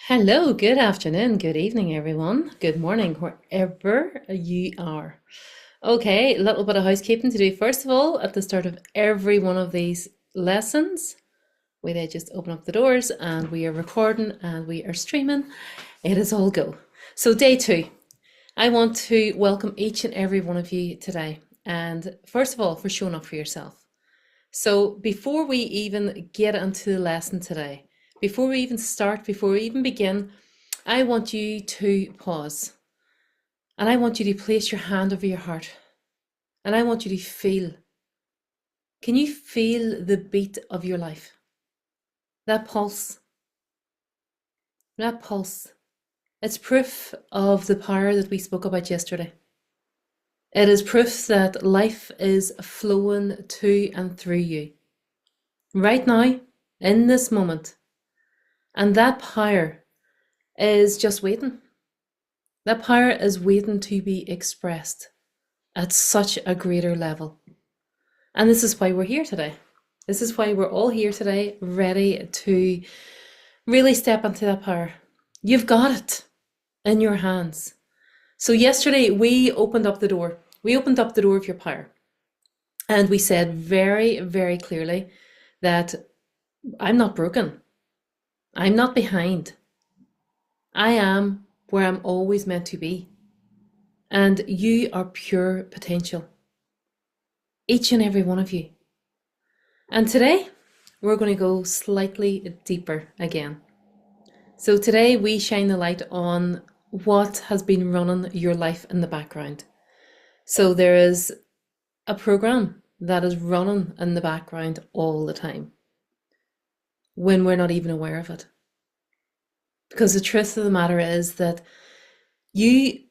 Hello, good afternoon, good evening, everyone. Good morning, wherever you are. Okay, a little bit of housekeeping to do. First of all, at the start of every one of these lessons, we then just open up the doors and we are recording and we are streaming. It is all go. So, day two, I want to welcome each and every one of you today. And first of all, for showing up for yourself. So before we even get into the lesson today, before we even start, before we even begin, I want you to pause and I want you to place your hand over your heart and I want you to feel. Can you feel the beat of your life? That pulse. That pulse. It's proof of the power that we spoke about yesterday. It is proof that life is flowing to and through you right now, in this moment. And that power is just waiting. That power is waiting to be expressed at such a greater level. And this is why we're here today. This is why we're all here today, ready to really step into that power. You've got it in your hands. So yesterday we opened up the door. We opened up the door of your power. And we said very, very clearly that I'm not broken. I'm not behind. I am where I'm always meant to be. And you are pure potential. Each and every one of you. And today, we're going to go slightly deeper again. So today we shine the light on what has been running your life in the background. So there is a program that is running in the background all the time when we're not even aware of it. Because the truth of the matter is that you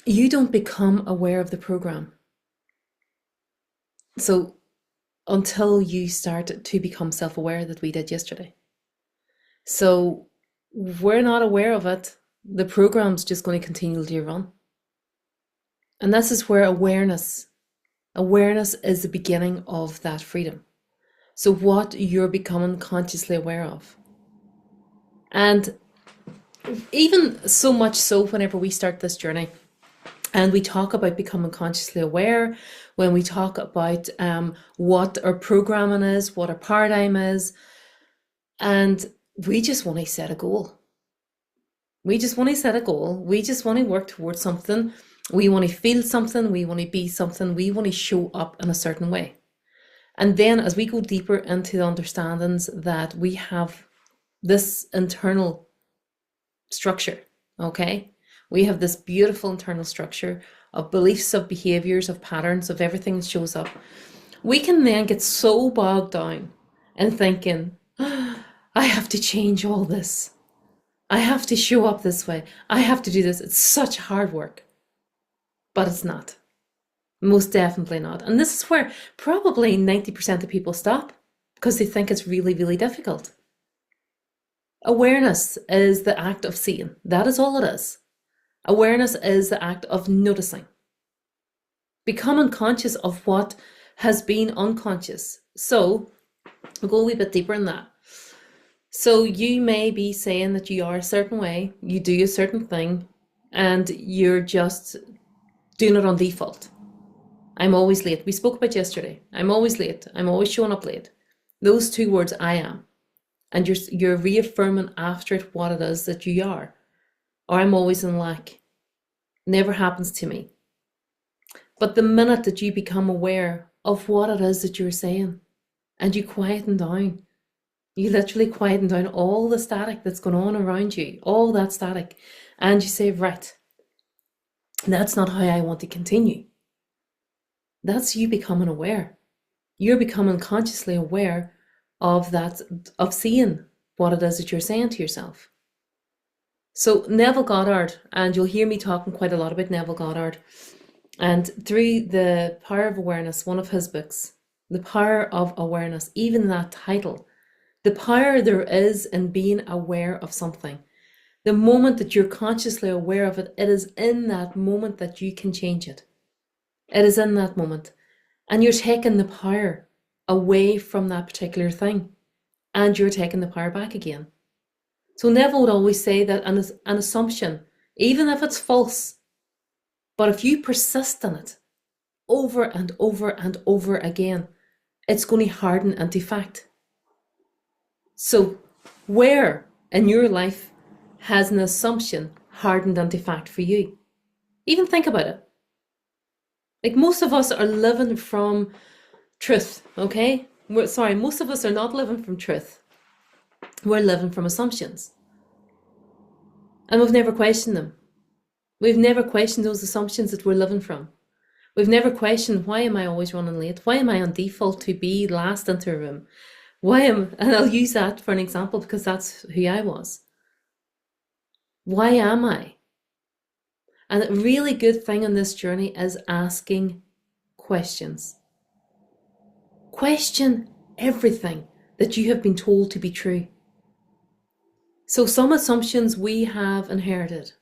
don't become aware of the program. So until you start to become self-aware, that we did yesterday. So we're not aware of it. The program's just going to continue to run. And this is where awareness is the beginning of that freedom. So what you're becoming consciously aware of. And even so much so whenever we start this journey and we talk about becoming consciously aware, when we talk about what our programming is, what our paradigm is, and we just want to set a goal. We just want to set a goal. We just want to work towards something. We want to feel something. We want to be something. We want to show up in a certain way. And then as we go deeper into the understandings that we have this internal structure, okay? We have this beautiful internal structure of beliefs, of behaviors, of patterns, of everything that shows up. We can then get so bogged down in thinking, I have to change all this. I have to show up this way. I have to do this. It's such hard work. But it's not. Most definitely not. And this is where probably 90% of people stop because they think it's really, really difficult. Awareness is the act of seeing. That is all it is. Awareness is the act of noticing. Becoming conscious of what has been unconscious. So we'll go a wee bit deeper in that. So you may be saying that you are a certain way, you do a certain thing, and you're just doing it on default. I'm always late. We spoke about yesterday. I'm always late. I'm always showing up late. Those two words, I am. And you're reaffirming after it what it is that you are. Or I'm always in lack. Never happens to me. But the minute that you become aware of what it is that you're saying, and you quieten down, you literally quieten down all the static that's going on around you, all that static, and you say, right, that's not how I want to continue. That's you becoming aware. You're becoming consciously aware of that, of seeing what it is that you're saying to yourself. So Neville Goddard, and you'll hear me talking quite a lot about Neville Goddard, and through The Power of Awareness, one of his books, The Power of Awareness, even that title, the power there is in being aware of something. The moment that you're consciously aware of it, it is in that moment that you can change it. It is in that moment. And you're taking the power away from that particular thing, and you're taking the power back again. So Neville would always say that an assumption, even if it's false, but if you persist in it over and over and over again, it's going to harden into fact. So where in your life has an assumption hardened into fact for you? Even think about it. Like, most of us are living from truth, okay? Most of us are not living from truth. We're living from assumptions. And we've never questioned them. We've never questioned those assumptions that we're living from. We've never questioned, why am I always running late? Why am I on default to be last into a room? And I'll use that for an example because that's who I was. Why am I? And a really good thing on this journey is asking questions. Question everything that you have been told to be true. So some assumptions we have inherited,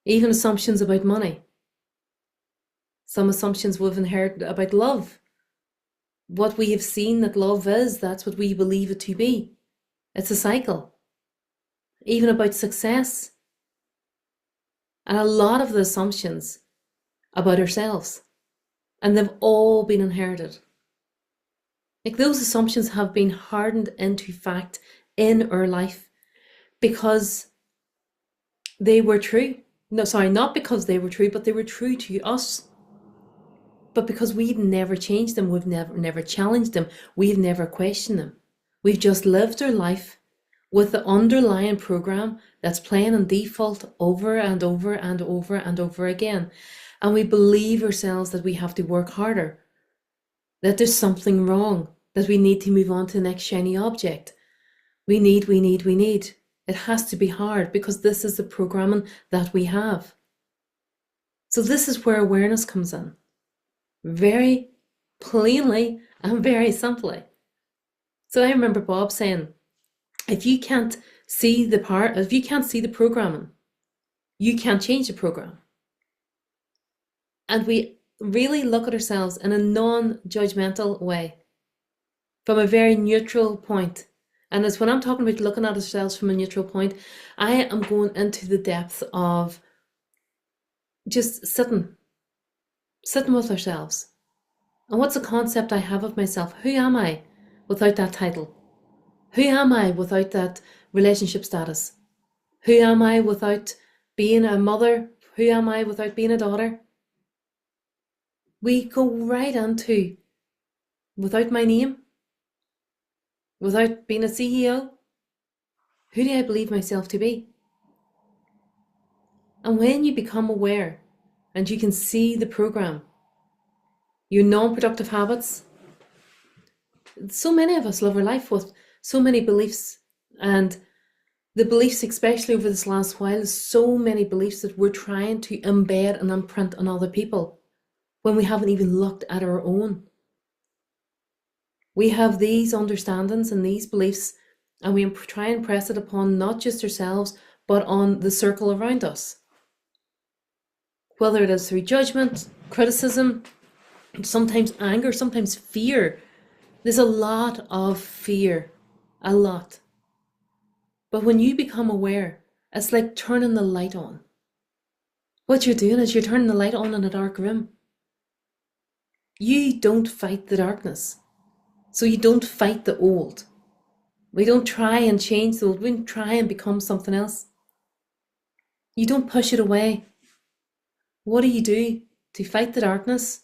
even assumptions about money. Some assumptions we've inherited about love. What we have seen that love is, that's what we believe it to be. It's a cycle. Even about success. And a lot of the assumptions about ourselves. And they've all been inherited. Like, those assumptions have been hardened into fact in our life because they were true. No, sorry, not because they were true, but they were true to us. But because we've never changed them, we've never challenged them, we've never questioned them. We've just lived our life with the underlying program that's playing on default over and over and over and over again. And we believe ourselves that we have to work harder, that there's something wrong, that we need to move on to the next shiny object. We need. It has to be hard because this is the programming that we have. So this is where awareness comes in. Very plainly and very simply. So I remember Bob saying, if you can't see the programming, you can't change the program. And we really look at ourselves in a non-judgmental way, from a very neutral point. And it's when I'm talking about looking at ourselves from a neutral point, I am going into the depth of just sitting with ourselves. And what's the concept I have of myself? Who am I without that title? Who am I without that relationship status? Who am I without being a mother? Who am I without being a daughter? We go right into without my name, without being a CEO. Who do I believe myself to be? And when you become aware and you can see the program, your non-productive habits, so many of us live our life with so many beliefs, and the beliefs, especially over this last while, is so many beliefs that we're trying to embed and imprint on other people when we haven't even looked at our own. We have these understandings and these beliefs, and we try and press it upon not just ourselves, but on the circle around us. Whether it is through judgment, criticism, sometimes anger, sometimes fear. There's a lot of fear, a lot. But when you become aware, it's like turning the light on. What you're doing is you're turning the light on in a dark room. You don't fight the darkness. So you don't fight the old. We don't try and change the old. We don't try and become something else. You don't push it away. What do to fight the darkness?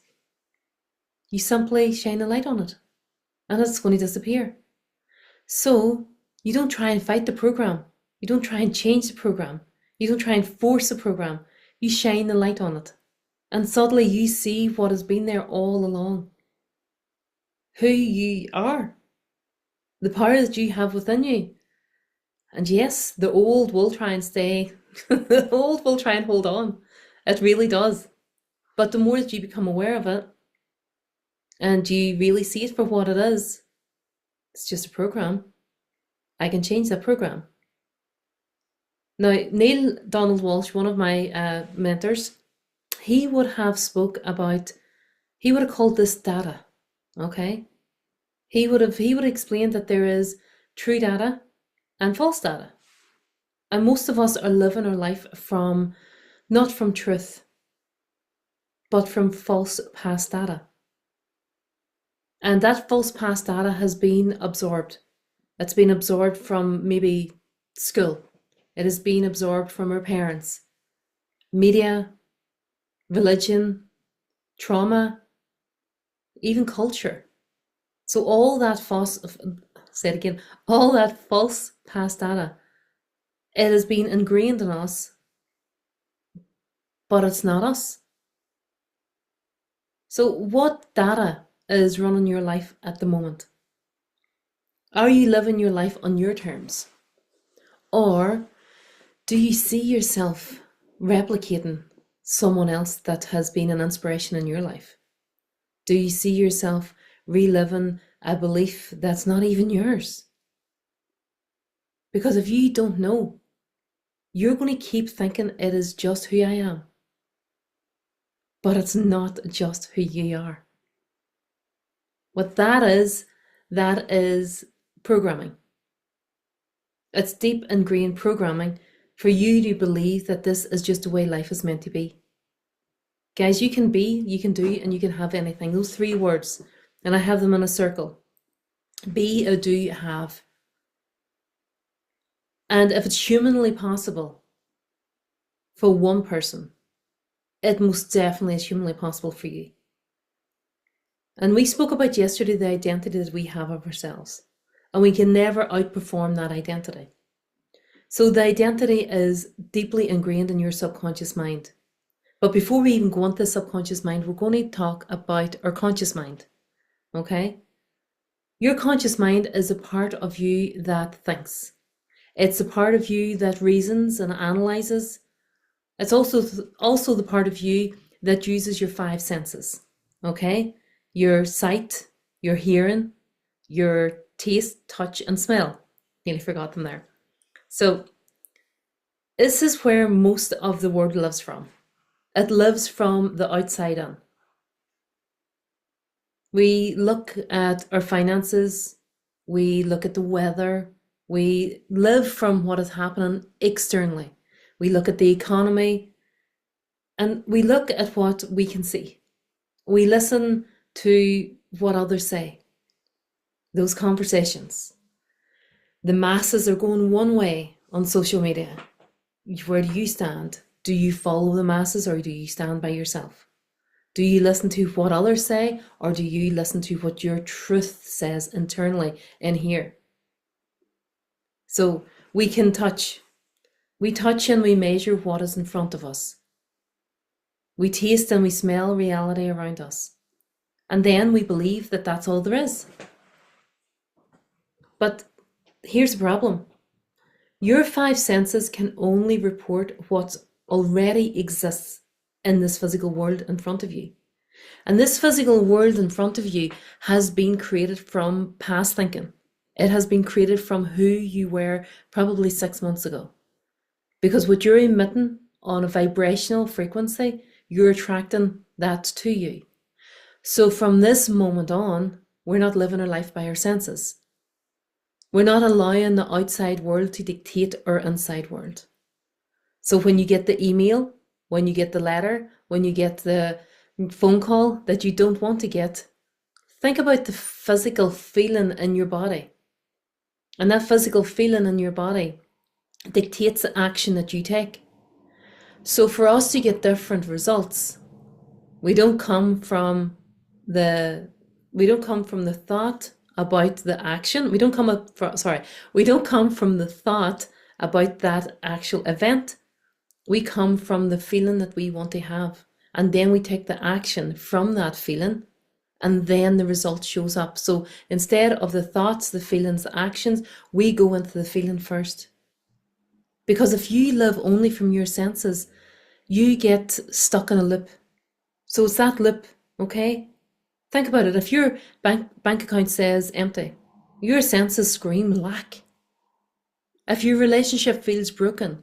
You simply shine a light on it, and it's going to disappear. So you don't try and fight the program. You don't try and change the program. You don't try and force the program. You shine the light on it, and suddenly you see what has been there all along. Who you are, the power that you have within you. And yes, the old will try and stay. The old will try and hold on. It really does. But the more that you become aware of it, and you really see it for what it is, it's just a program. I can change that program. Now, Neil Donald Walsh, one of my mentors, he would have called this data, okay? He would explain that there is true data and false data. And most of us are living our life from not from truth, but from false past data. And that false past data has been absorbed. It's been absorbed from maybe school. It has been absorbed from our parents, media, religion, trauma, even culture. So all that false, say it again, all that false past data, it has been ingrained in us, but it's not us. So what data is running your life at the moment? Are you living your life on your terms? Or do you see yourself replicating someone else that has been an inspiration in your life? Do you see yourself reliving a belief that's not even yours? Because if you don't know, you're going to keep thinking it is just who I am. But it's not just who you are. What that is programming. It's deep ingrained programming for you to believe that this is just the way life is meant to be. Guys, you can be, you can do, and you can have anything. Those three words, and I have them in a circle. Be, do, have. And if it's humanly possible for one person, it most definitely is humanly possible for you. And we spoke about yesterday the identity that we have of ourselves, and we can never outperform that identity. So the identity is deeply ingrained in your subconscious mind. But before we even go into the subconscious mind, we're going to talk about our conscious mind. Okay? Your conscious mind is a part of you that thinks. It's a part of you that reasons and analyzes. It's also the part of you that uses your five senses. Okay? Your sight, your hearing, your taste, touch, and smell. Nearly forgot them there. So this is where most of the world lives from. It lives from the outside in. We look at our finances, we look at the weather, we live from what is happening externally. We look at the economy, and we look at what we can see. We listen to what others say, those conversations. The masses are going one way on social media. Where do you stand? Do you follow the masses or do you stand by yourself? Do you listen to what others say or do you listen to what your truth says internally in here? So we can touch. We touch and we measure what is in front of us. We taste and we smell reality around us. And then we believe that that's all there is. But here's the problem. Your five senses can only report what already exists in this physical world in front of you. And this physical world in front of you has been created from past thinking. It has been created from who you were probably 6 months ago. Because what you're emitting on a vibrational frequency, you're attracting that to you. So from this moment on, we're not living our life by our senses. We're not allowing the outside world to dictate our inside world. So when you get the email, when you get the letter, when you get the phone call that you don't want to get, think about the physical feeling in your body. And that physical feeling in your body dictates the action that you take. So for us to get different results, we don't come from the thought about the action. We don't come from the thought about that actual event. We come from the feeling that we want to have. And then we take the action from that feeling, and then the result shows up. So instead of the thoughts, the feelings, the actions, we go into the feeling first. Because if you live only from your senses, you get stuck in a loop. So it's that loop, okay? Think about it. If your bank account says empty, your senses scream lack. If your relationship feels broken,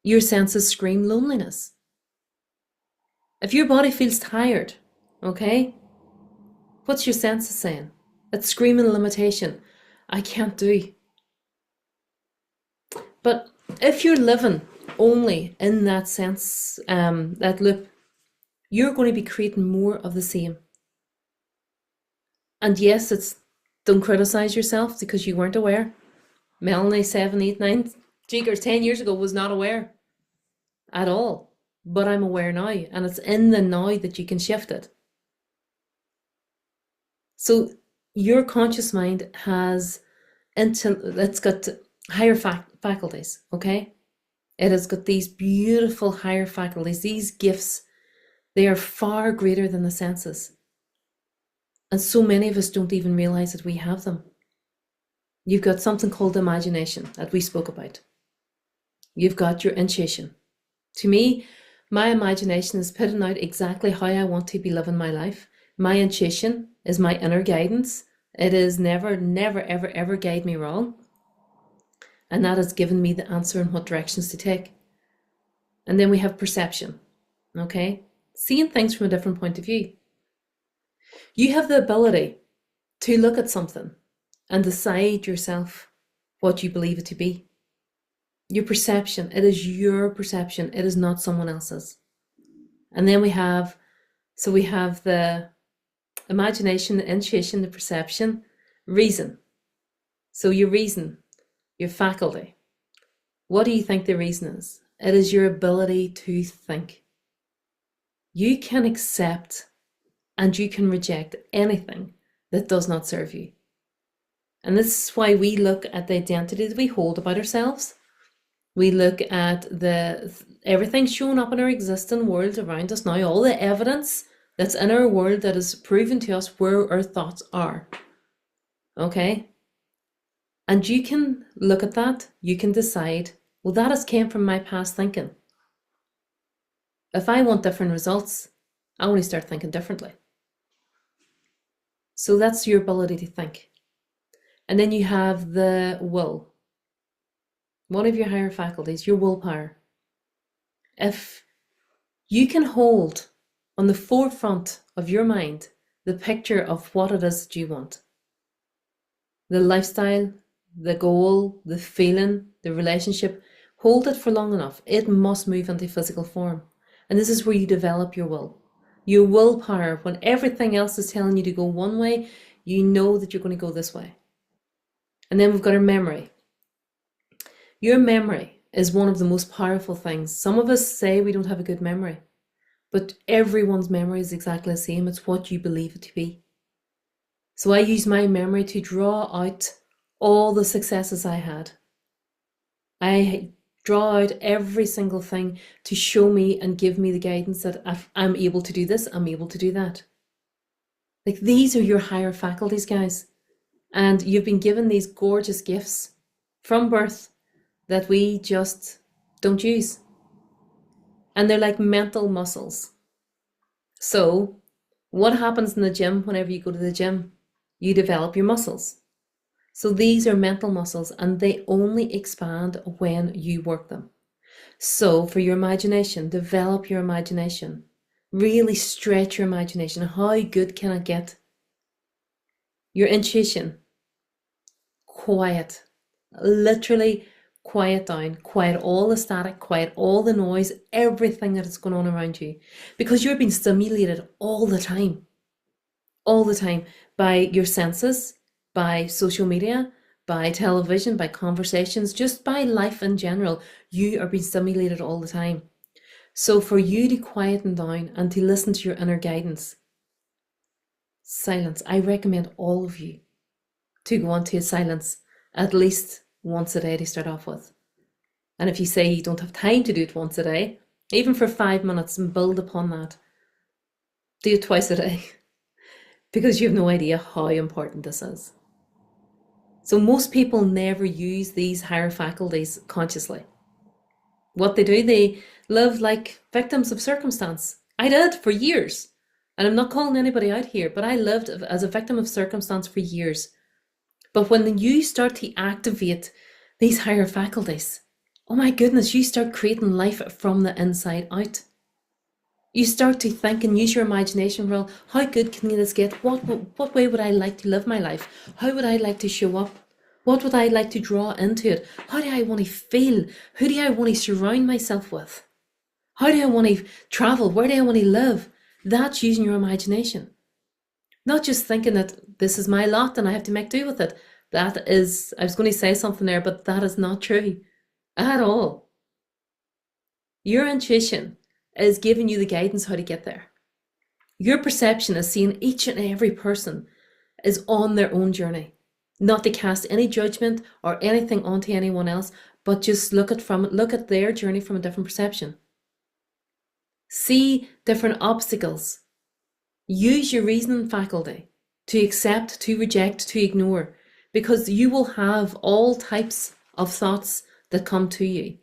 your senses scream loneliness. If your body feels tired, okay, what's your senses saying? It's screaming limitation. I can't do. But if you're living only in that sense, that loop, you're going to be creating more of the same. And yes, it's don't criticize yourself because you weren't aware. Melanie, 7, 8, 9, Jeekers, 10 years ago was not aware at all. But I'm aware now, and it's in the now that you can shift it. So your conscious mind it's got higher faculties, okay? It has got these beautiful higher faculties, these gifts. They are far greater than the senses. And so many of us don't even realize that we have them. You've got something called imagination that we spoke about. You've got your intuition. To me, my imagination is putting out exactly how I want to be living my life. My intuition is my inner guidance. It is never, never, ever, ever guide me wrong. And that has given me the answer in what directions to take. And then we have perception, okay? Seeing things from a different point of view. You have the ability to look at something and decide yourself what you believe it to be. Your perception, it is your perception, it is not someone else's. And then we have the imagination, the intuition, the perception, reason. So your reason, your faculty. What do you think the reason is? It is your ability to think. You can accept and you can reject anything that does not serve you. And this is why we look at the identity that we hold about ourselves. We look at everything showing up in our existing world around us now, all the evidence that's in our world that is proven to us where our thoughts are. Okay? And you can look at that, you can decide, well, that has came from my past thinking. If I want different results, I want to start thinking differently. So that's your ability to think. And then you have the will. One of your higher faculties, your willpower. If you can hold on the forefront of your mind the picture of what it is that you want, the lifestyle, the goal, the feeling, the relationship, hold it for long enough. It must move into physical form. And this is where you develop your will. Your willpower, when everything else is telling you to go one way, you know that you're going to go this way. And then we've got our memory. Your memory is one of the most powerful things. Some of us say we don't have a good memory, but everyone's memory is exactly the same. It's what you believe it to be. So I use my memory to draw out all the successes I had. I draw out every single thing to show me and give me the guidance that if I'm able to do this, I'm able to do that. Like, these are your higher faculties, guys. And you've been given these gorgeous gifts from birth that we just don't use. And they're like mental muscles. So what happens in the gym whenever you go to the gym? You develop your muscles. So these are mental muscles, and they only expand when you work them. So for your imagination, develop your imagination. Really stretch your imagination. How good can it get? Your intuition. Quiet. Literally quiet down. Quiet all the static, quiet all the noise, everything that is going on around you. Because you're being stimulated all the time. All the time by your senses, by social media, by television, by conversations, just by life in general. You are being stimulated all the time. So for you to quieten down and to listen to your inner guidance, silence. I recommend all of you to go on to a silence at least once a day to start off with. And if you say you don't have time to do it once a day, even for 5 minutes, and build upon that, do it twice a day. Because you have no idea how important this is. So most people never use these higher faculties consciously. What they do, they live like victims of circumstance. I did for years. And I'm not calling anybody out here, but I lived as a victim of circumstance for years. But when you start to activate these higher faculties, oh my goodness, you start creating life from the inside out. You start to think and use your imagination. Well, how good can this get? What way would I like to live my life? How would I like to show up? What would I like to draw into it? How do I want to feel? Who do I want to surround myself with? How do I want to travel? Where do I want to live? That's using your imagination. Not just thinking that this is my lot and I have to make do with it. That is, I was going to say something there, but that is not true at all. Your intuition is giving you the guidance how to get there. Your perception is seeing each and every person is on their own journey, not to cast any judgment or anything onto anyone else, but just look at their journey from a different perception. See different obstacles. Use your reasoning faculty to accept, to reject, to ignore, because you will have all types of thoughts that come to you.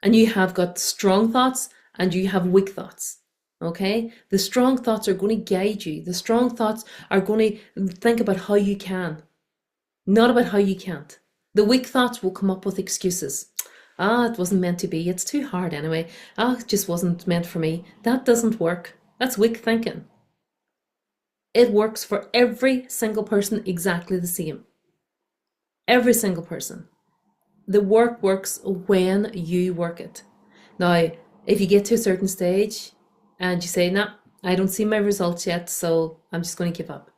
And you have got strong thoughts and you have weak thoughts. Okay? The strong thoughts are going to guide you. The strong thoughts are going to think about how you can, not about how you can't. The weak thoughts will come up with excuses. It wasn't meant to be. It's too hard anyway. It just wasn't meant for me. That doesn't work. That's weak thinking. It works for every single person exactly the same. Every single person. The work works when you work it. Now, if you get to a certain stage and you say, nah, I don't see my results yet, so I'm just going to give up,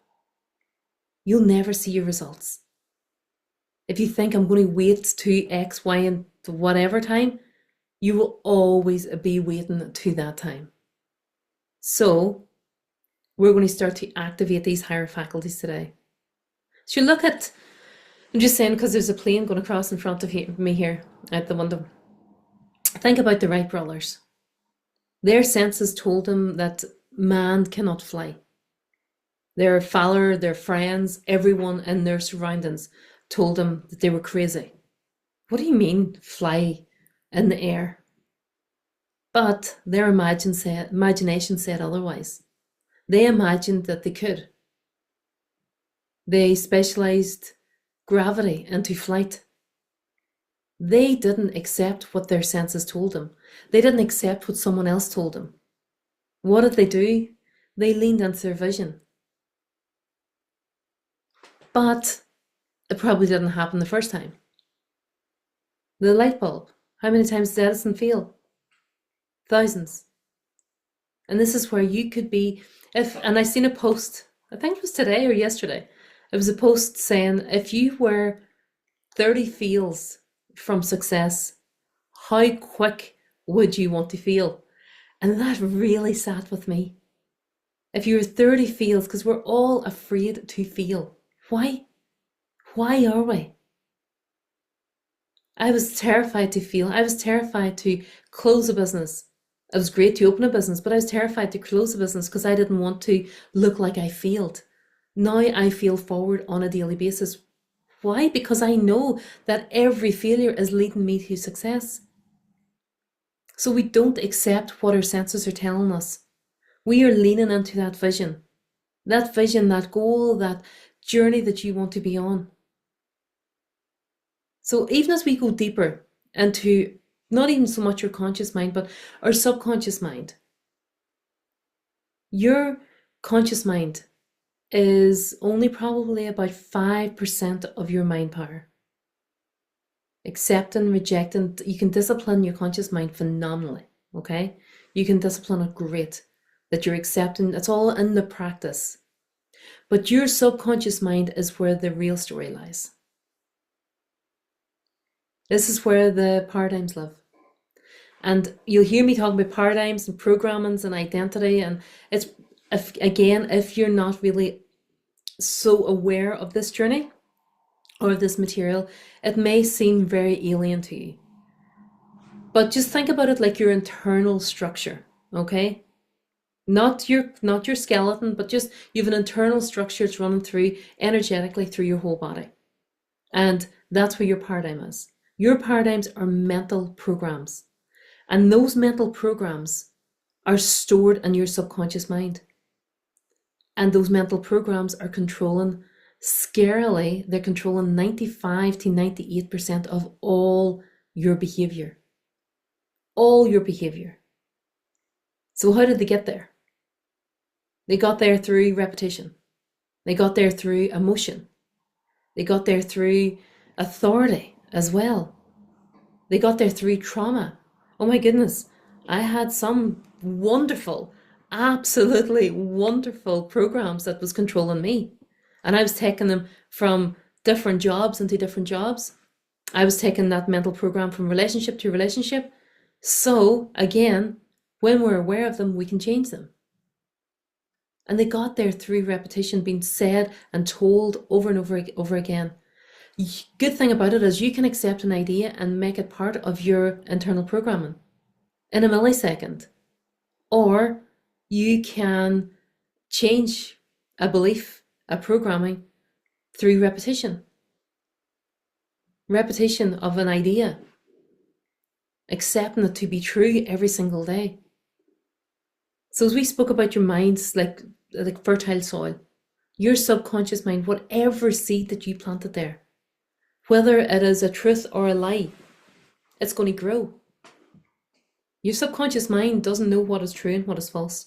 you'll never see your results. If you think I'm going to wait to X, Y, and whatever time, you will always be waiting to that time. So we're going to start to activate these higher faculties today. So you look at, I'm just saying because there's a plane going across in front of me here at the window. Think about the Wright brothers. Their senses told them that man cannot fly. Their father, their friends, everyone in their surroundings told them that they were crazy. What do you mean, fly in the air? But their imagination said otherwise. They imagined that they could. They specialized gravity into flight. They didn't accept what their senses told them. They didn't accept what someone else told them. What did they do? They leaned into their vision. But it probably didn't happen the first time. The light bulb. How many times did Edison fail? Thousands. And this is where you could be, and I seen a post, I think it was today or yesterday. It was a post saying, if you were 30 feels from success, how quick would you want to feel? And that really sat with me. If you were 30 feels, because we're all afraid to feel. Why? Why are we? I was terrified to feel. I was terrified to close a business. It was great to open a business, but I was terrified to close a business because I didn't want to look like I failed. Now I feel forward on a daily basis. Why? Because I know that every failure is leading me to success. So we don't accept what our senses are telling us. We are leaning into that vision, that goal, that journey that you want to be on. So even as we go deeper into not even so much your conscious mind, but our subconscious mind, your conscious mind is only probably about 5% of your mind power. Accepting, rejecting, you can discipline your conscious mind phenomenally, okay? You can discipline it great, that you're accepting, it's all in the practice. But your subconscious mind is where the real story lies. This is where the paradigms live. And you'll hear me talking about paradigms and programmings and identity. And it's, if you're not really so aware of this journey or of this material, it may seem very alien to you. But just think about it like your internal structure, okay? Not your skeleton, but just you have an internal structure that's running through energetically through your whole body. And that's where your paradigm is. Your paradigms are mental programs. And those mental programs are stored in your subconscious mind. And those mental programs are controlling, scarily, they're controlling 95 to 98% of all your behavior. All your behavior. So how did they get there? They got there through repetition. They got there through emotion. They got there through authority as well. They got there through trauma. Oh my goodness. I had some wonderful, absolutely wonderful programs that was controlling me. And I was taking them from different jobs into different jobs. I was taking that mental program from relationship to relationship. So again, when we're aware of them, we can change them. And they got there through repetition, being said and told over and over again. Good thing about it is you can accept an idea and make it part of your internal programming in a millisecond. Or you can change a belief, a programming through repetition. Repetition of an idea, accepting it to be true every single day. So as we spoke about your minds like fertile soil, your subconscious mind, whatever seed that you planted there, whether it is a truth or a lie, it's going to grow. Your subconscious mind doesn't know what is true and what is false.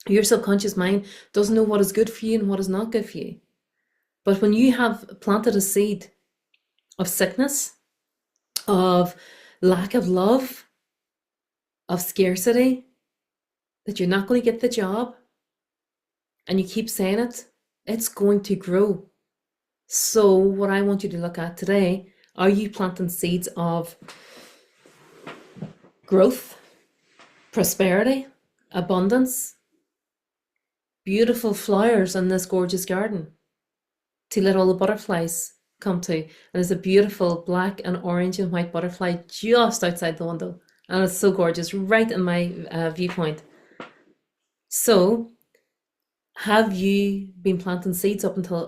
Your subconscious mind doesn't know what is good for you and what is not good for you. But when you have planted a seed of sickness, of lack of love, of scarcity, that you're not going to get the job, and you keep saying it, it's going to grow. So what I want you to look at today, are you planting seeds of growth, prosperity, abundance, beautiful flowers in this gorgeous garden to let all the butterflies come to? And there's a beautiful black and orange and white butterfly just outside the window. And it's so gorgeous, right in my viewpoint. So have you been planting seeds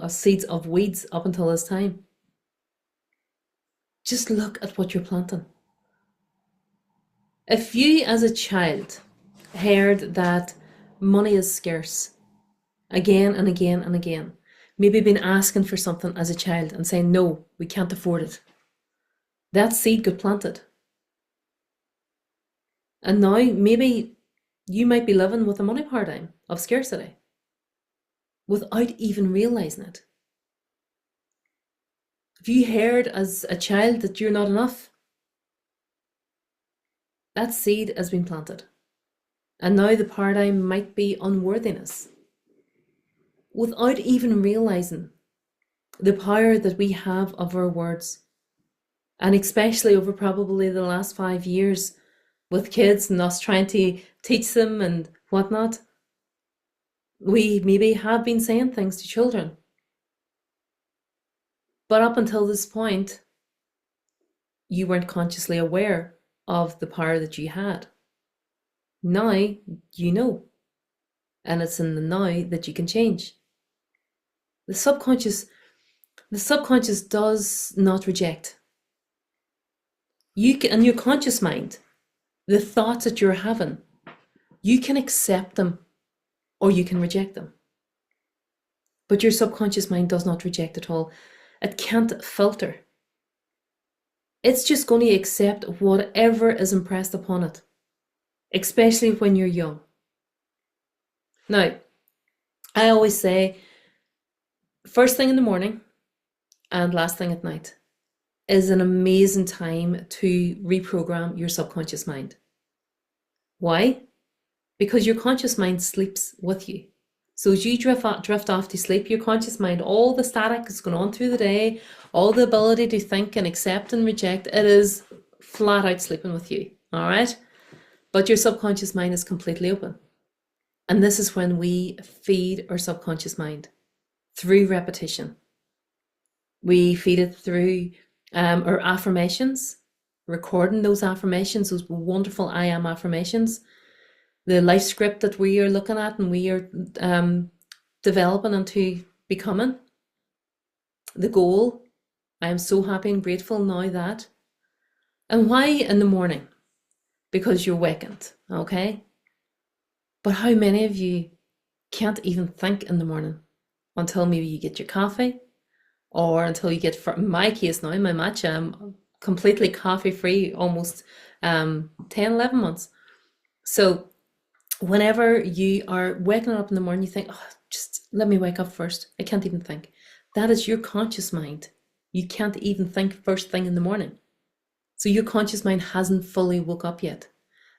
seeds of weeds up until this time? Just look at what you're planting. If you as a child heard that money is scarce again and again and again, maybe been asking for something as a child and saying, no, we can't afford it, that seed got planted. And now maybe you might be living with a money paradigm of scarcity without even realizing it. Have you heard as a child that you're not enough? That seed has been planted. And now the paradigm might be unworthiness. Without even realizing the power that we have of our words. And especially over probably the last 5 years with kids and us trying to teach them and whatnot, we maybe have been saying things to children. But up until this point, you weren't consciously aware of the power that you had. Now you know. And it's in the now that you can change. The subconscious does not reject. You can, in your conscious mind, the thoughts that you're having, you can accept them or you can reject them. But your subconscious mind does not reject at all. It can't filter. It's just going to accept whatever is impressed upon it, especially when you're young. Now, I always say, first thing in the morning and last thing at night is an amazing time to reprogram your subconscious mind. Why? Because your conscious mind sleeps with you. So as you drift off to sleep, your conscious mind, all the static that's going on through the day, all the ability to think and accept and reject, it is flat out sleeping with you, all right? But your subconscious mind is completely open. And this is when we feed our subconscious mind through repetition. We feed it through our affirmations, recording those affirmations, those wonderful I am affirmations, the life script that we are looking at and we are developing into becoming. The goal, I am so happy and grateful now that. And why in the morning? Because you're wakened, okay? But how many of you can't even think in the morning until maybe you get your coffee or until you get, for my case now, my matcha, I'm completely coffee free almost 10, 11 months. So Whenever you are waking up in the morning, you think, oh, just let me wake up first. I can't even think. That is your conscious mind. You can't even think first thing in the morning. So your conscious mind hasn't fully woke up yet.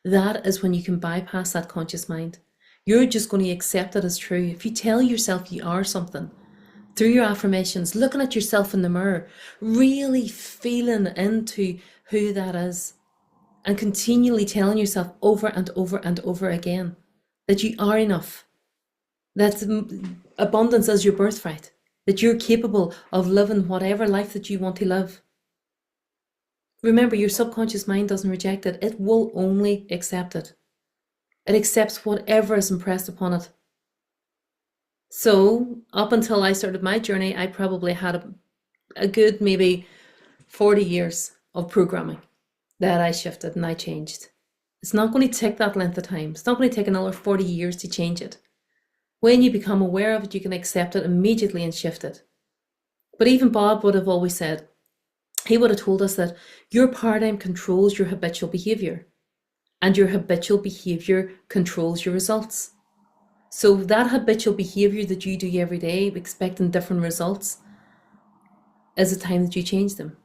That is when you can bypass that conscious mind. You're just going to accept it as true. If you tell yourself you are something, through your affirmations, looking at yourself in the mirror, really feeling into who that is, and continually telling yourself over and over and over again that you are enough, that abundance is your birthright, that you're capable of living whatever life that you want to live. Remember, your subconscious mind doesn't reject it. It will only accept it. It accepts whatever is impressed upon it. So up until I started my journey, I probably had a good maybe 40 years of programming that I shifted and I changed. It's not going to take that length of time. It's not going to take another 40 years to change it. When you become aware of it, you can accept it immediately and shift it. But even Bob would have always said, he would have told us that your paradigm controls your habitual behavior, and your habitual behavior controls your results. So that habitual behavior that you do every day, expecting different results, is the time that you change them.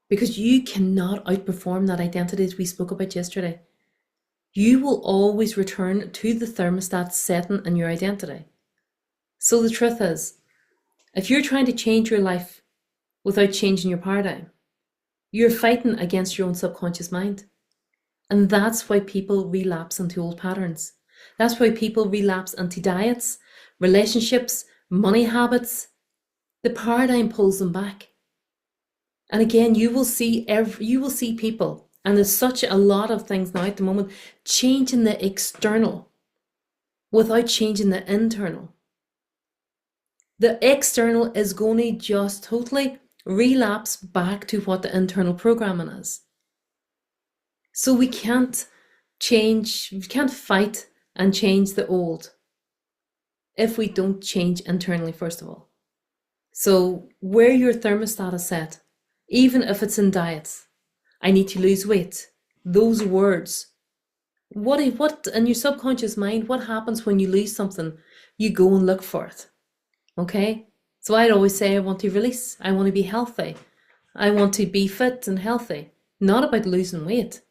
Because you cannot outperform that identity that we spoke about yesterday. You will always return to the thermostat setting in your identity. So the truth is, if you're trying to change your life without changing your paradigm, you're fighting against your own subconscious mind. And that's why people relapse into old patterns. That's why people relapse into diets, relationships, money habits. The paradigm pulls them back. And again, you will see people, and there's such a lot of things now at the moment, changing the external without changing the internal. The external is going to just totally relapse back to what the internal programming is. So we can't fight and change the old if we don't change internally, first of all. So where your thermostat is set, even if it's in diets, I need to lose weight, those words, what in your subconscious mind, what happens when you lose something? You go and look for it. Okay? So I'd always say I want to release, I want to be healthy, I want to be fit and healthy, not about losing weight.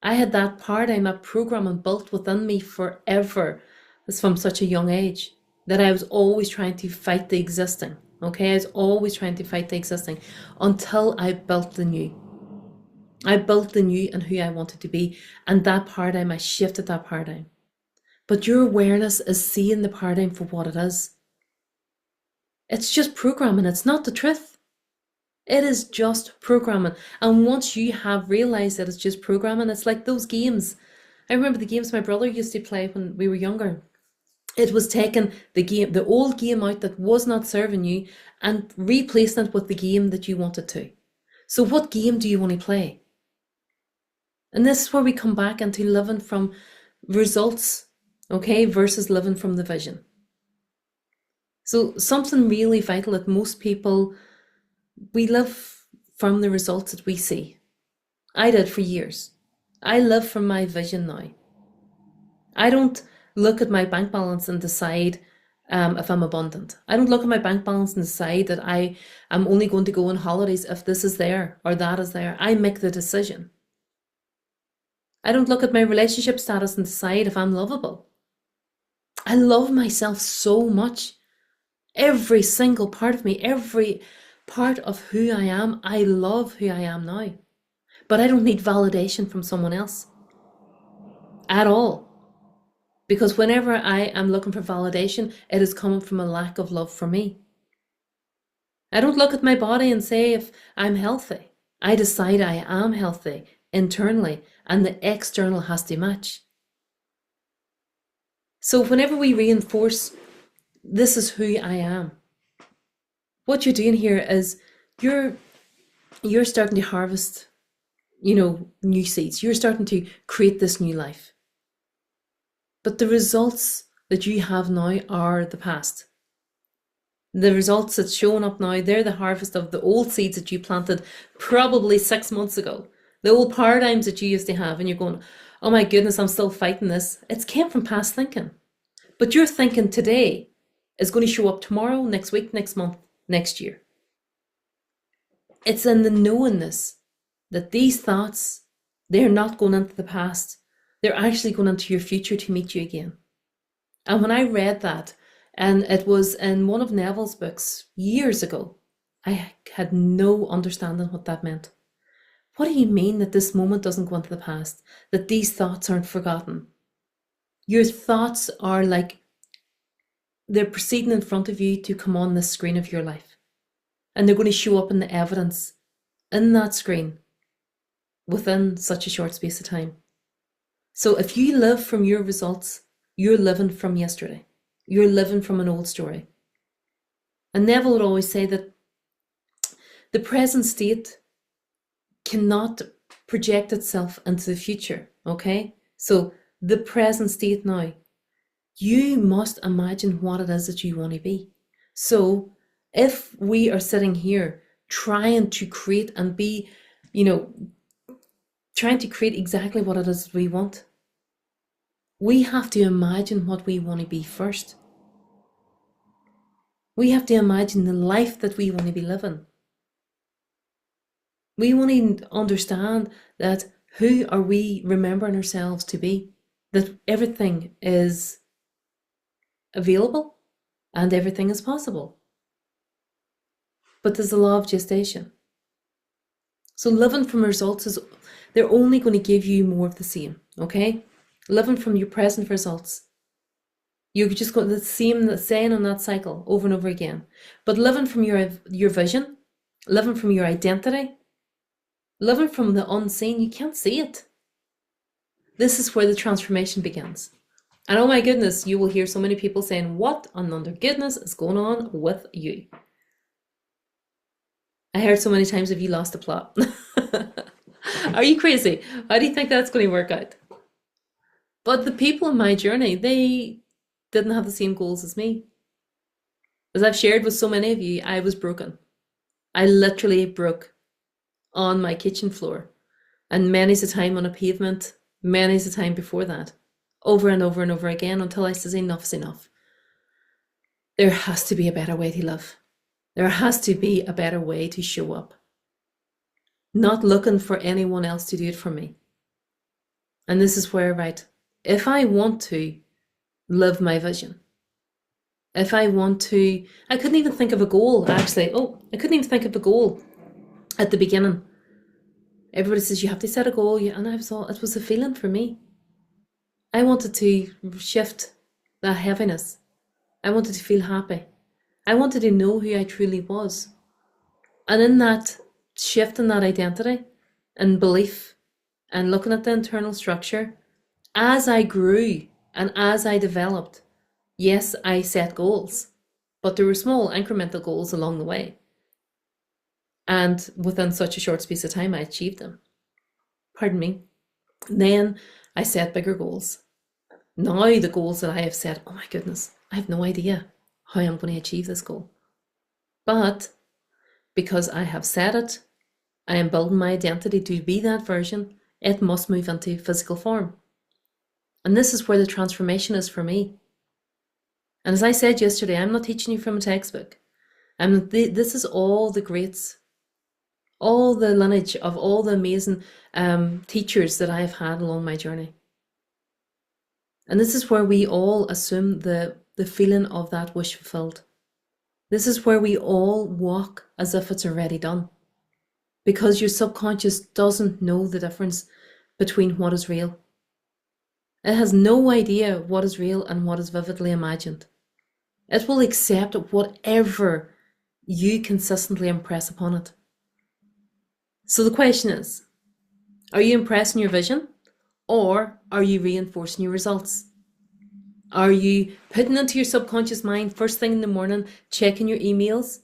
I had that paradigm, that programming built within me forever. It's from such a young age that I was always trying to fight the existing. Okay, I was always trying to fight the existing until I built the new. I built the new and who I wanted to be. And that paradigm, I shifted that paradigm. But your awareness is seeing the paradigm for what it is. It's just programming. It's not the truth. It is just programming. And once you have realized that it's just programming, it's like those games. I remember the games my brother used to play when we were younger. It was taking the old game out that was not serving you and replacing it with the game that you wanted to. So what game do you want to play? And this is where we come back into living from results, okay, versus living from the vision. So something really vital that most people, we live from the results that we see. I did for years. I live from my vision now. I don't look at my bank balance and decide if I'm abundant. I don't look at my bank balance and decide that I am only going to go on holidays if this is there or that is there. I make the decision. I don't look at my relationship status and decide if I'm lovable. I love myself so much. Every single part of me, every part of who I am, I love who I am now. But I don't need validation from someone else at all. Because whenever I am looking for validation, it is coming from a lack of love for me. I don't look at my body and say if I'm healthy. I decide I am healthy internally, and the external has to match. So whenever we reinforce, this is who I am, what you're doing here is you're starting to harvest, new seeds. You're starting to create this new life. But the results that you have now are the past. The results that's showing up now, they're the harvest of the old seeds that you planted probably 6 months ago. The old paradigms that you used to have, and you're going, Oh my goodness, I'm still fighting this. It's came from past thinking. But your thinking today is going to show up tomorrow, next week, next month, next year. It's in the knowingness that these thoughts, they're not going into the past. They're actually going into your future to meet you again. And when I read that, and it was in one of Neville's books years ago, I had no understanding what that meant. What do you mean that this moment doesn't go into the past? That these thoughts aren't forgotten? Your thoughts are like they're proceeding in front of you to come on the screen of your life. And they're going to show up in the evidence in that screen within such a short space of time. So if you live from your results, you're living from yesterday. You're living from an old story. And Neville would always say that the present state cannot project itself into the future, okay? So the present state now, you must imagine what it is that you want to be. So if we are sitting here trying to create and be, trying to create exactly what it is we want, we have to imagine what we want to be first. We have to imagine the life that we want to be living. We want to understand that who are we remembering ourselves to be? That everything is available and everything is possible. But there's a law of gestation. So living from results is, they're only going to give you more of the same, okay? Living from your present results. You're just going the same saying on that cycle over and over again. But living from your vision, living from your identity, living from the unseen, you can't see it. This is where the transformation begins. And oh my goodness, you will hear so many people saying, what under goodness is going on with you? I heard so many times, have you lost the plot? Are you crazy? How do you think that's going to work out? But the people in my journey, they didn't have the same goals as me. As I've shared with so many of you, I was broken. I literally broke on my kitchen floor, and many's a time on a pavement, many's a time before that, over and over and over again, until I said enough's enough. There has to be a better way to live. There has to be a better way to show up. Not looking for anyone else to do it for me. And this is where, right, if I want to live my vision, if I want to, I couldn't even think of a goal, actually. I couldn't even think of a goal at the beginning. Everybody says you have to set a goal, and I was all, it was a feeling for me. I wanted to shift that heaviness. I wanted to feel happy. I wanted to know who I truly was. And in that shift in that identity and belief and looking at the internal structure, as I grew and as I developed, yes, I set goals, but there were small incremental goals along the way. And within such a short space of time, I achieved them. Pardon me. Then I set bigger goals. Now the goals that I have set, oh my goodness, I have no idea how I'm going to achieve this goal. But because I have set it, I am building my identity to be that version, it must move into physical form. And this is where the transformation is for me. And as I said yesterday, I'm not teaching you from a textbook. This is all the greats, all the lineage of all the amazing teachers that I have had along my journey. And this is where we all assume the feeling of that wish fulfilled. This is where we all walk as if it's already done. Because your subconscious doesn't know the difference between what is real. It has no idea what is real and what is vividly imagined. It will accept whatever you consistently impress upon it. So the question is, are you impressing your vision, or are you reinforcing your results? Are you putting into your subconscious mind first thing in the morning, checking your emails,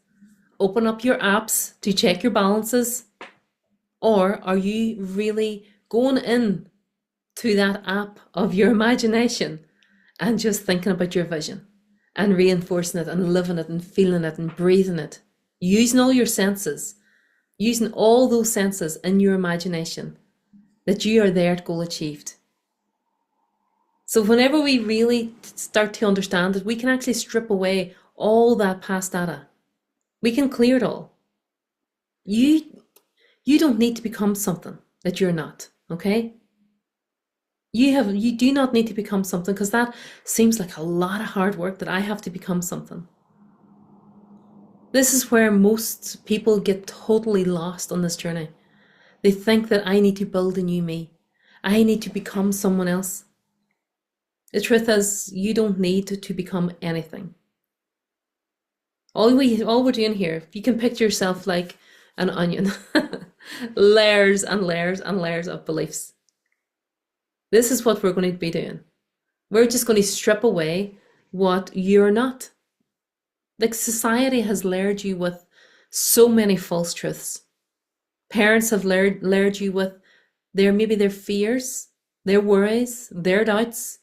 open up your apps to check your balances? Or are you really going in to that app of your imagination and just thinking about your vision and reinforcing it and living it and feeling it and breathing it, using all your senses, using all those senses in your imagination that you are there to goal achieved? So whenever we really start to understand that we can actually strip away all that past data, we can clear it all. You you don't need to become something that you're not, okay? You do not need to become something, because that seems like a lot of hard work, that I have to become something. This is where most people get totally lost on this journey. They think that I need to build a new me. I need to become someone else. The truth is, you don't need to become anything. All we're doing here, if you can picture yourself like an onion, layers and layers and layers of beliefs. This is what we're going to be doing. We're just going to strip away what you're not. Like, society has layered you with so many false truths. Parents have layered you with maybe their fears, their worries, their doubts.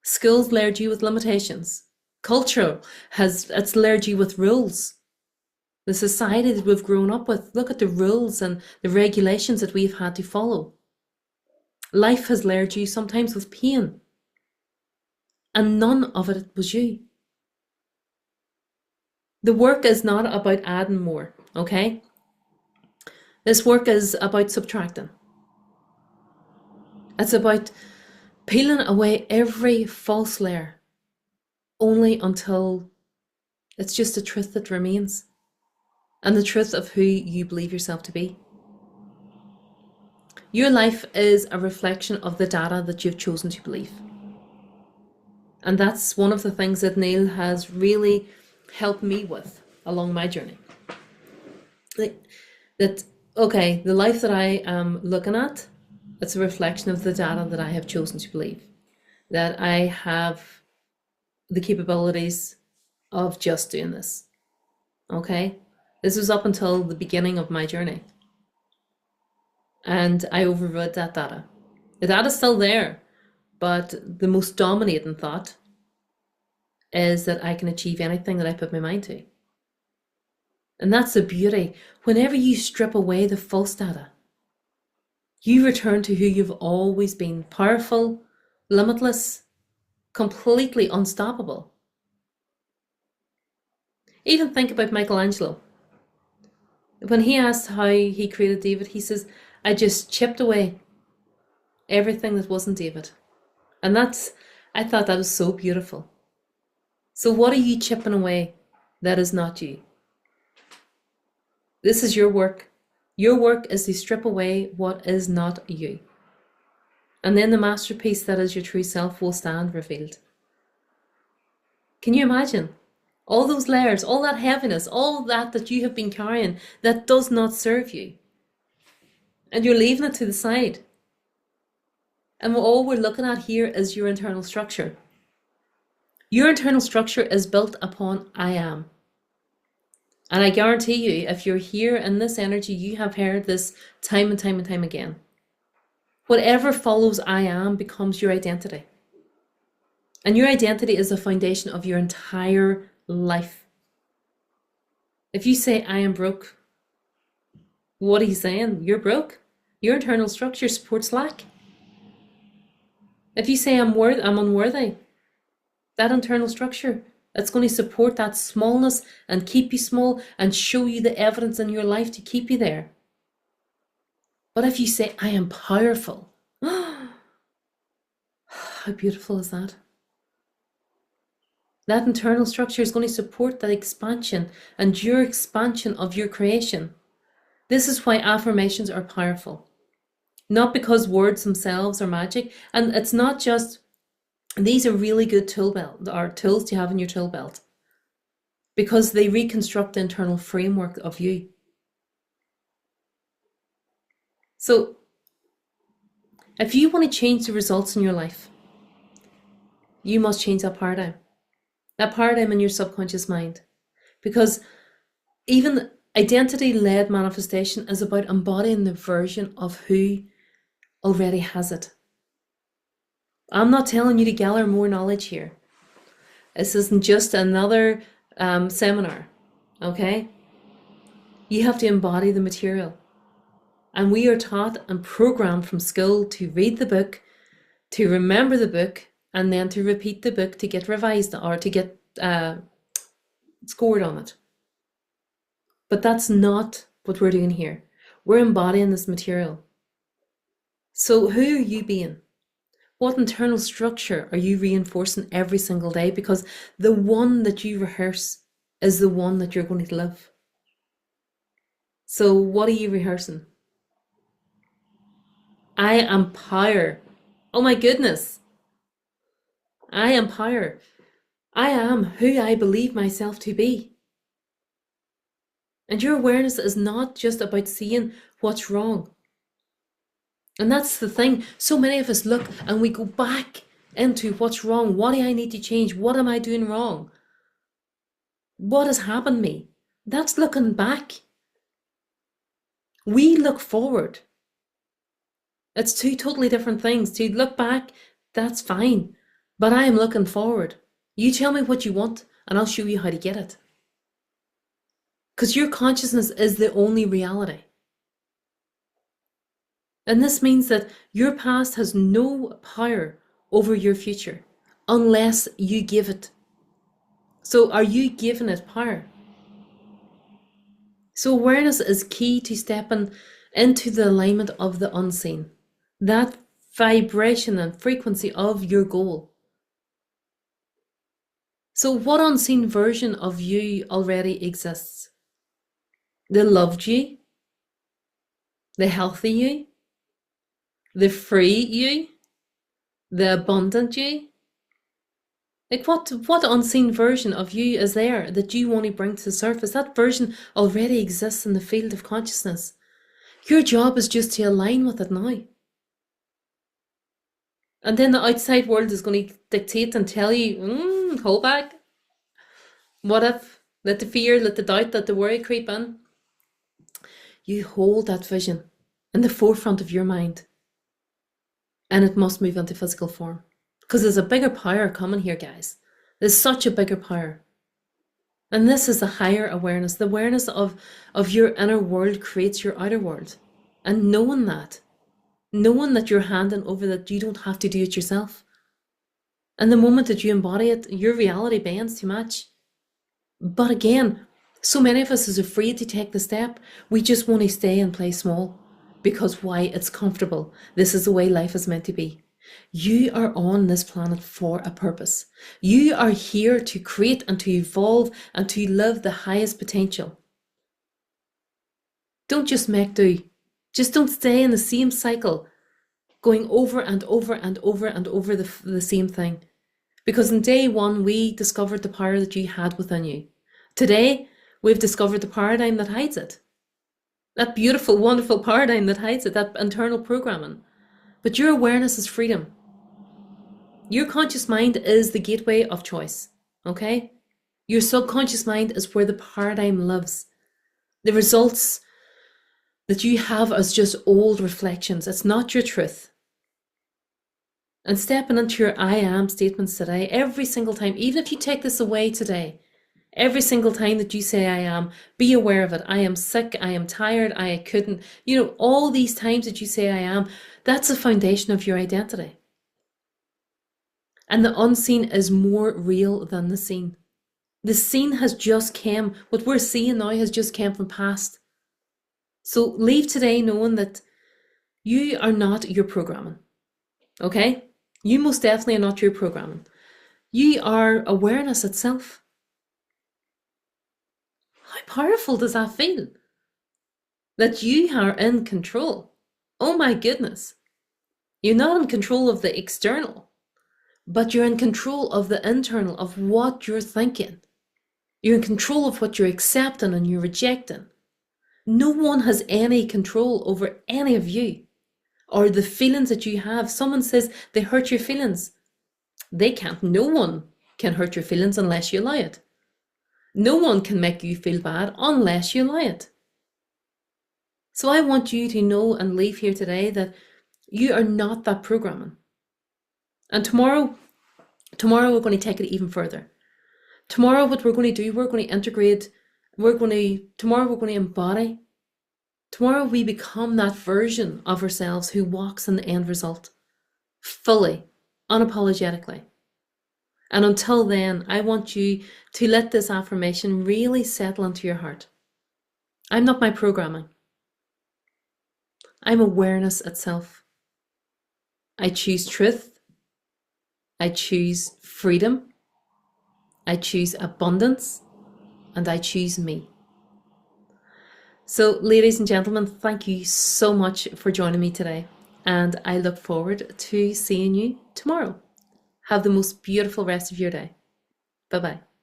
Schools layered you with limitations. Culture it's layered you with rules. The society that we've grown up with, look at the rules and the regulations that we've had to follow. Life has layered you sometimes with pain, and none of it was you. The work is not about adding more, okay? This work is about subtracting. It's about peeling away every false layer, only until it's just the truth that remains, and the truth of who you believe yourself to be. Your life is a reflection of the data that you've chosen to believe. And that's one of the things that Neil has really helped me with along my journey. Okay, the life that I am looking at, it's a reflection of the data that I have chosen to believe. That I have the capabilities of just doing this. Okay? This was up until the beginning of my journey. And I overrode that data. The data's still there, but the most dominating thought is that I can achieve anything that I put my mind to. And that's the beauty. Whenever you strip away the false data, you return to who you've always been: powerful, limitless, completely unstoppable. Even think about Michelangelo. When he asked how he created David, he says, I just chipped away everything that wasn't David. And I thought that was so beautiful. So what are you chipping away that is not you? This is your work. Your work is to strip away what is not you. And then the masterpiece that is your true self will stand revealed. Can you imagine? All those layers, all that heaviness, all that you have been carrying that does not serve you. And you're leaving it to the side. And all we're looking at here is your internal structure. Your internal structure is built upon I am. And I guarantee you, if you're here in this energy, you have heard this time and time and time again. Whatever follows I am becomes your identity. And your identity is the foundation of your entire life. If you say, I am broke, what are you saying? You're broke. Your internal structure supports lack. If you say, I'm unworthy, that internal structure, it's going to support that smallness and keep you small and show you the evidence in your life to keep you there. But if you say, I am powerful, how beautiful is that? That internal structure is going to support that expansion and your expansion of your creation. This is why affirmations are powerful. Not because words themselves are magic. And it's not just, these are really good tools to have in your tool belt, because they reconstruct the internal framework of you. So if you want to change the results in your life, you must change that paradigm in your subconscious mind. Because even identity-led manifestation is about embodying the version of who already has it. I'm not telling you to gather more knowledge here. This isn't just another seminar, okay? You have to embody the material. And we are taught and programmed from school to read the book, to remember the book, and then to repeat the book to get revised or to get scored on it. But that's not what we're doing here. We're embodying this material. So who are you being? What internal structure are you reinforcing every single day? Because the one that you rehearse is the one that you're going to live. So what are you rehearsing? I am power. Oh my goodness. I am power. I am who I believe myself to be. And your awareness is not just about seeing what's wrong. And that's the thing. So many of us look and we go back into what's wrong. What do I need to change? What am I doing wrong? What has happened to me? That's looking back. We look forward. It's two totally different things. To look back, that's fine. But I am looking forward. You tell me what you want and I'll show you how to get it. Because your consciousness is the only reality. And this means that your past has no power over your future unless you give it. So are you giving it power? So awareness is key to stepping into the alignment of the unseen, that vibration and frequency of your goal. So what unseen version of you already exists? The loved you, the healthy you, the free you, the abundant you. Like what unseen version of you is there that you want to bring to the surface? That version already exists in the field of consciousness. Your job is just to align with it now. And then the outside world is going to dictate and tell you, hold back. What if? Let the fear, let the doubt, let the worry creep in. You hold that vision in the forefront of your mind. And it must move into physical form. Because there's a bigger power coming here, guys. There's such a bigger power. And this is the higher awareness. The awareness of your inner world creates your outer world. And knowing that you're handing over, that you don't have to do it yourself. And the moment that you embody it, your reality bends to match. But again, so many of us is afraid to take the step. We just want to stay and play small. Because why? It's comfortable. This is the way life is meant to be. You are on this planet for a purpose. You are here to create and to evolve and to live the highest potential. Don't just make do. Just don't stay in the same cycle, going over and over and over and over the same thing. Because in day one, we discovered the power that you had within you. Today, we've discovered the paradigm that hides it. That beautiful, wonderful paradigm that hides it, that internal programming. But your awareness is freedom. Your conscious mind is the gateway of choice, okay? Your subconscious mind is where the paradigm lives. The results that you have as just old reflections. It's not your truth. And stepping into your I am statements today, every single time, even if you take this away today, every single time that you say I am, be aware of it. I am sick, I am tired, I couldn't. All these times that you say I am, that's the foundation of your identity. And the unseen is more real than the seen. The seen has just came, what we're seeing now has just came from past. So leave today knowing that you are not your programming, okay? You most definitely are not your programming. You are awareness itself. How powerful does that feel? That you are in control. Oh my goodness. You're not in control of the external, but you're in control of the internal, of what you're thinking. You're in control of what you're accepting and you're rejecting. No one has any control over any of you or the feelings that you have. Someone says they hurt your feelings. They can't. No one can hurt your feelings unless you allow it. No one can make you feel bad unless you allow it. So I want you to know and leave here today that you are not that programming. And tomorrow we're going to take it even further. Tomorrow what we're going to do, we're going to integrate, tomorrow we're going to embody. Tomorrow we become that version of ourselves who walks in the end result. fully, unapologetically. And until then, I want you to let this affirmation really settle into your heart. I'm not my programming. I'm awareness itself. I choose truth. I choose freedom. I choose abundance. And I choose me. So, ladies and gentlemen, thank you so much for joining me today. And I look forward to seeing you tomorrow. Have the most beautiful rest of your day. Bye bye.